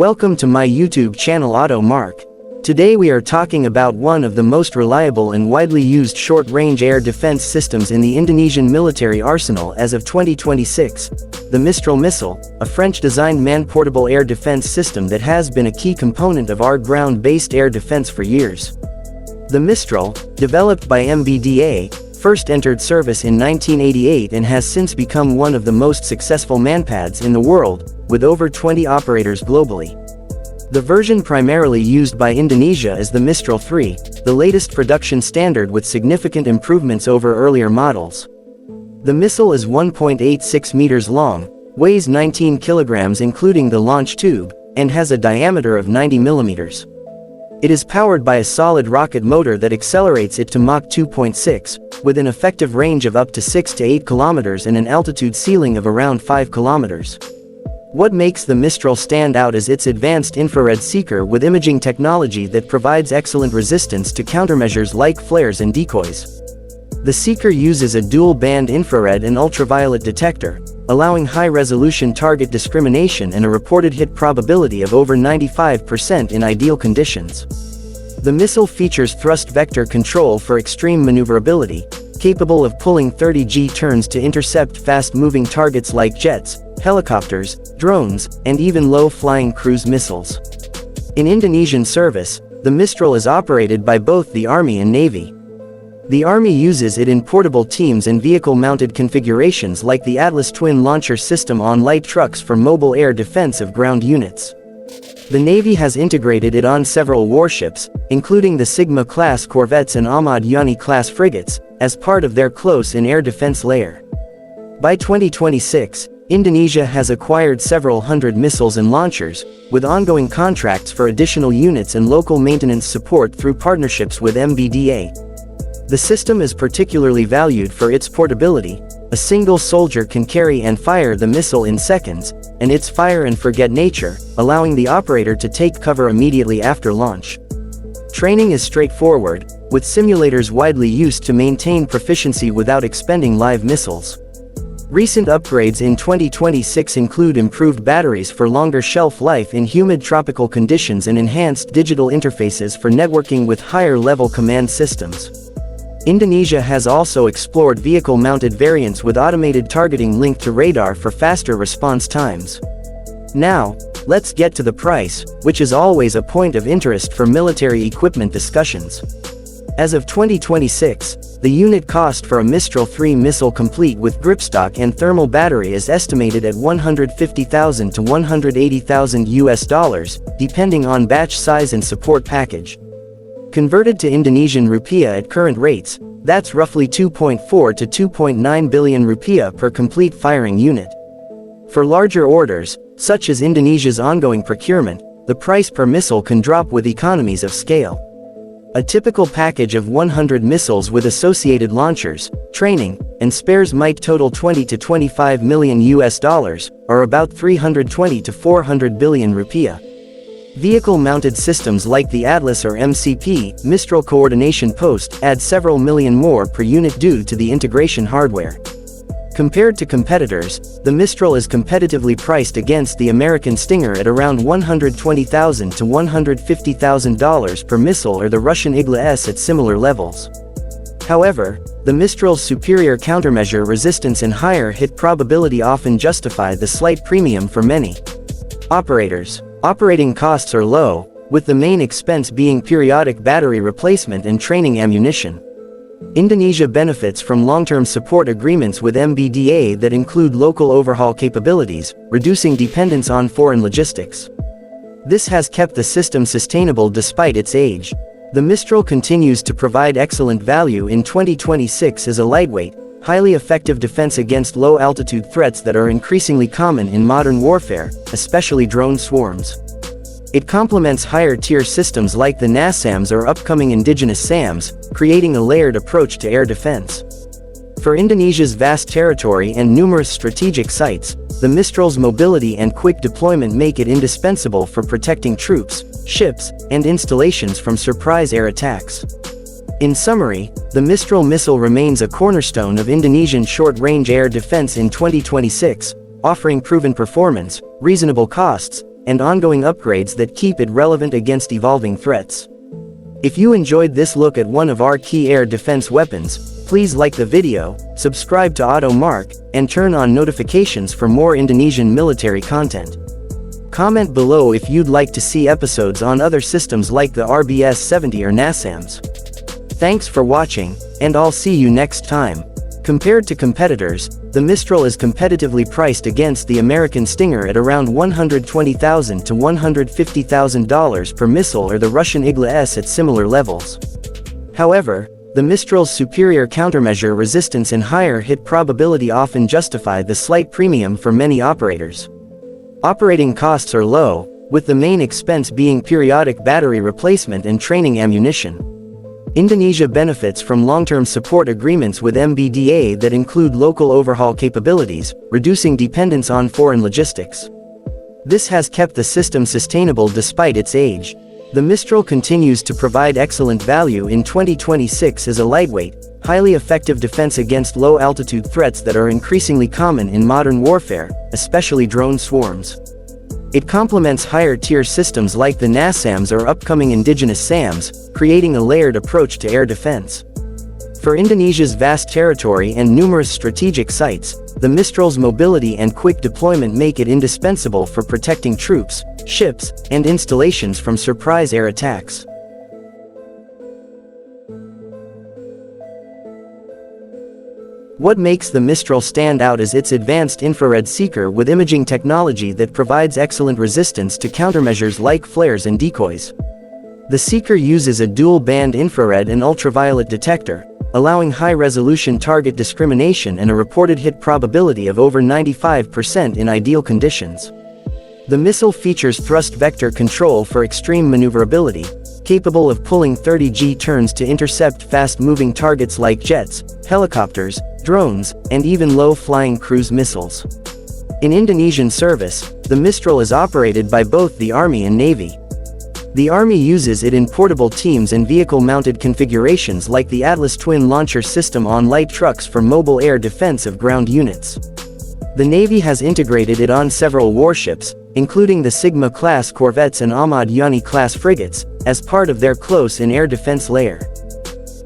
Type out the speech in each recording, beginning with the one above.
Welcome to my YouTube channel Auto Mark. Today we are talking about one of the most reliable and widely used short-range air defense systems in the Indonesian military arsenal as of 2026, the Mistral missile, a French-designed man-portable air defense system that has been a key component of our ground-based air defense for years. The Mistral, developed by MBDA, first entered service in 1988 and has since become one of the most successful manpads in the world, with over 20 operators globally. The version primarily used by Indonesia is the Mistral 3, the latest production standard with significant improvements over earlier models. The missile is 1.86 meters long, weighs 19 kilograms including the launch tube, and has a diameter of 90 millimeters. It is powered by a solid rocket motor that accelerates it to Mach 2.6, with an effective range of up to 6 to 8 kilometers and an altitude ceiling of around 5 kilometers. What makes the Mistral stand out is its advanced infrared seeker with imaging technology that provides excellent resistance to countermeasures like flares and decoys. The seeker uses a dual-band infrared and ultraviolet detector, allowing high-resolution target discrimination and a reported hit probability of over 95% in ideal conditions. The missile features thrust vector control for extreme maneuverability, capable of pulling 30 G-turns to intercept fast-moving targets like jets, helicopters, drones, and even low-flying cruise missiles. In Indonesian service, the Mistral is operated by both the Army and Navy. The Army uses it in portable teams and vehicle-mounted configurations like the Atlas twin launcher system on light trucks for mobile air defense of ground units. The Navy has integrated it on several warships, including the Sigma-class corvettes and Ahmad Yani-class frigates, as part of their close-in air defense layer. By 2026, Indonesia has acquired several hundred missiles and launchers, with ongoing contracts for additional units and local maintenance support through partnerships with MBDA. The system is particularly valued for its portability. A single soldier can carry and fire the missile in seconds, and its fire-and-forget nature, allowing the operator to take cover immediately after launch. Training is straightforward, with simulators widely used to maintain proficiency without expending live missiles. Recent upgrades in 2026 include improved batteries for longer shelf life in humid tropical conditions and enhanced digital interfaces for networking with higher-level command systems. Indonesia has also explored vehicle-mounted variants with automated targeting linked to radar for faster response times. Now, let's get to the price, which is always a point of interest for military equipment discussions. As of 2026, the unit cost for a Mistral 3 missile complete with gripstock and thermal battery is estimated at $150,000 to $180,000, depending on batch size and support package. Converted to Indonesian rupiah at current rates, that's roughly 2.4 to 2.9 billion rupiah per complete firing unit. For larger orders, such as Indonesia's ongoing procurement, the price per missile can drop with economies of scale. A typical package of 100 missiles with associated launchers, training, and spares might total 20 to 25 million US, or about 320 to 400 billion rupiah. Vehicle-mounted systems like the Atlas or MCP, Mistral Coordination Post, add several million more per unit due to the integration hardware. Compared to competitors, the Mistral is competitively priced against the American Stinger at around $120,000 to $150,000 per missile or the Russian Igla-S at similar levels. However, the Mistral's superior countermeasure resistance and higher hit probability often justify the slight premium for many operators. Operating costs are low, with the main expense being periodic battery replacement and training ammunition. Indonesia benefits from long-term support agreements with MBDA that include local overhaul capabilities, reducing dependence on foreign logistics. This has kept the system sustainable despite its age. The Mistral continues to provide excellent value in 2026 as a lightweight, highly effective defense against low-altitude threats that are increasingly common in modern warfare, especially drone swarms. It complements higher-tier systems like the NASAMS or upcoming indigenous SAMs, creating a layered approach to air defense. For Indonesia's vast territory and numerous strategic sites, the Mistral's mobility and quick deployment make it indispensable for protecting troops, ships, and installations from surprise air attacks. In summary, the Mistral missile remains a cornerstone of Indonesian short-range air defense in 2026, offering proven performance, reasonable costs, and ongoing upgrades that keep it relevant against evolving threats. If you enjoyed this look at one of our key air defense weapons, please like the video, subscribe to AutoMark, and turn on notifications for more Indonesian military content. Comment below if you'd like to see episodes on other systems like the RBS-70 or NASAMS. Thanks for watching, and I'll see you next time. Compared to competitors, the Mistral is competitively priced against the American Stinger at around $120,000 to $150,000 per missile, or the Russian Igla-S at similar levels. However, the Mistral's superior countermeasure resistance and higher hit probability often justify the slight premium for many operators. Operating costs are low, with the main expense being periodic battery replacement and training ammunition. Indonesia benefits from long-term support agreements with MBDA that include local overhaul capabilities, reducing dependence on foreign logistics. This has kept the system sustainable despite its age. The Mistral continues to provide excellent value in 2026 as a lightweight, highly effective defense against low-altitude threats that are increasingly common in modern warfare, especially drone swarms. It complements higher-tier systems like the NASAMS or upcoming indigenous SAMs, creating a layered approach to air defense. For Indonesia's vast territory and numerous strategic sites, the Mistral's mobility and quick deployment make it indispensable for protecting troops, ships, and installations from surprise air attacks. What makes the Mistral stand out is its advanced infrared seeker with imaging technology that provides excellent resistance to countermeasures like flares and decoys. The seeker uses a dual-band infrared and ultraviolet detector, allowing high-resolution target discrimination and a reported hit probability of over 95% in ideal conditions. The missile features thrust vector control for extreme maneuverability, capable of pulling 30 G-turns to intercept fast-moving targets like jets, helicopters, drones, and even low-flying cruise missiles. In Indonesian service, the Mistral is operated by both the Army and Navy. The Army uses it in portable teams and vehicle-mounted configurations like the Atlas twin launcher system on light trucks for mobile air defense of ground units. The Navy has integrated it on several warships, including the Sigma-class corvettes and Ahmad Yani-class frigates, as part of their close-in air defense layer.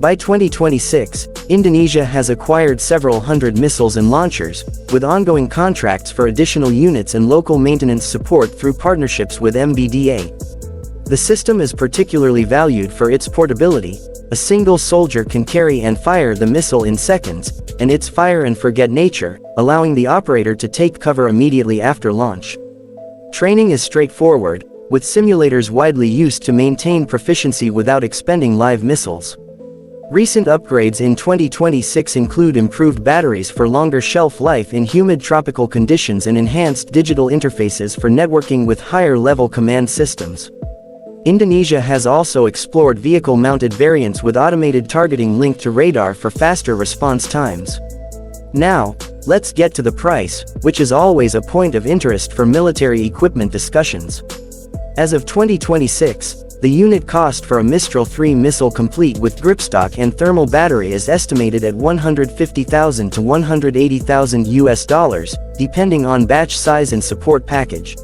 By 2026, Indonesia has acquired several hundred missiles and launchers, with ongoing contracts for additional units and local maintenance support through partnerships with MBDA. The system is particularly valued for its portability. A single soldier can carry and fire the missile in seconds, and its fire-and-forget nature, allowing the operator to take cover immediately after launch. Training is straightforward, with simulators widely used to maintain proficiency without expending live missiles. Recent upgrades in 2026 include improved batteries for longer shelf life in humid tropical conditions and enhanced digital interfaces for networking with higher-level command systems. Indonesia has also explored vehicle-mounted variants with automated targeting linked to radar for faster response times. Now, let's get to the price, which is always a point of interest for military equipment discussions. As of 2026, the unit cost for a Mistral 3 missile complete with gripstock and thermal battery is estimated at $150,000 to $180,000 US, depending on batch size and support package.